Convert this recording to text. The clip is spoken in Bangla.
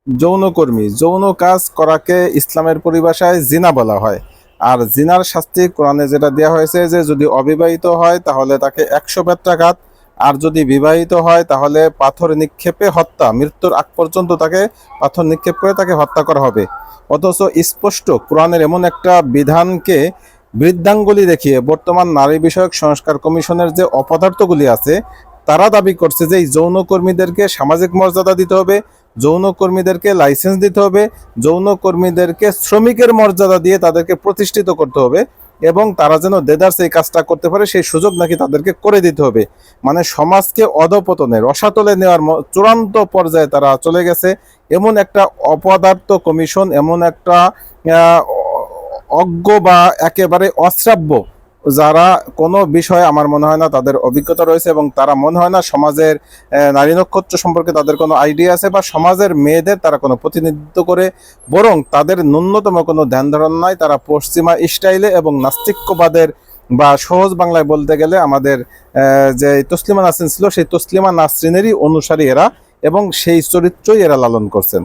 যৌনকর্মী, যৌন কাজ করাকে ইসলামের পরিভাষায় জিনা বলা হয়। আর জিনার শাস্তি কোরআনে যেটা দেওয়া হয়েছে যে যদি অবিবাহিত হয় তাহলে তাকে 100 বেত্রাঘাত, আর যদি বিবাহিত হয় তাহলে পাথর নিক্ষেপে হত্যা, মৃত্যুর আগ পর্যন্ত তাকে পাথর নিক্ষেপ করে তাকে হত্যা করা হবে। অথচ স্পষ্ট কোরআনের এমন একটা বিধানকে বৃদ্ধাঙ্গুলি দেখিয়ে বর্তমান নারী বিষয়ক সংস্কার কমিশনের যে অপদার্থগুলি আছে তারা দাবি করছে যে এই যৌনকর্মীদেরকে সামাজিক মর্যাদা দিতে হবে, যৌনকর্মীদেরকে লাইসেন্স দিতে হবে, যৌনকর্মীদেরকে শ্রমিকের মর্যাদা দিয়ে তাদেরকে প্রতিষ্ঠিত করতে হবে, এবং তারা যেন দেদারস এই কাজটা করতে পারে সেই সুযোগ নাকি তাদেরকে করে দিতে হবে। মানে সমাজকে অধপতনের রসাতলে নেওয়ার চূড়ান্ত পর্যায়ে তারা চলে গেছে। এমন একটা অপদার্থ কমিশন, এমন একটা অজ্ঞ বা একেবারে অশ্রাব্য, যারা কোনো বিষয়ে আমার মনে হয় না তাদের অভিজ্ঞতা রয়েছে, এবং তারা মনে হয় না সমাজের নারী নক্ষত্র সম্পর্কে তাদের কোনো আইডিয়া আছে, বা সমাজের মেয়েদের তারা কোনো প্রতিনিধিত্ব করে, বরং তাদের ন্যূনতম কোনো ধ্যান ধারণা নাই। তারা পশ্চিমা স্টাইলে এবং নাস্তিক্যবাদের, বা সহজ বাংলায় বলতে গেলে আমাদের যে তসলিমা নাসরিন ছিল সেই তসলিমা নাসরিনেরই অনুসারী এরা, এবং সেই চরিত্রই এরা লালন করছেন।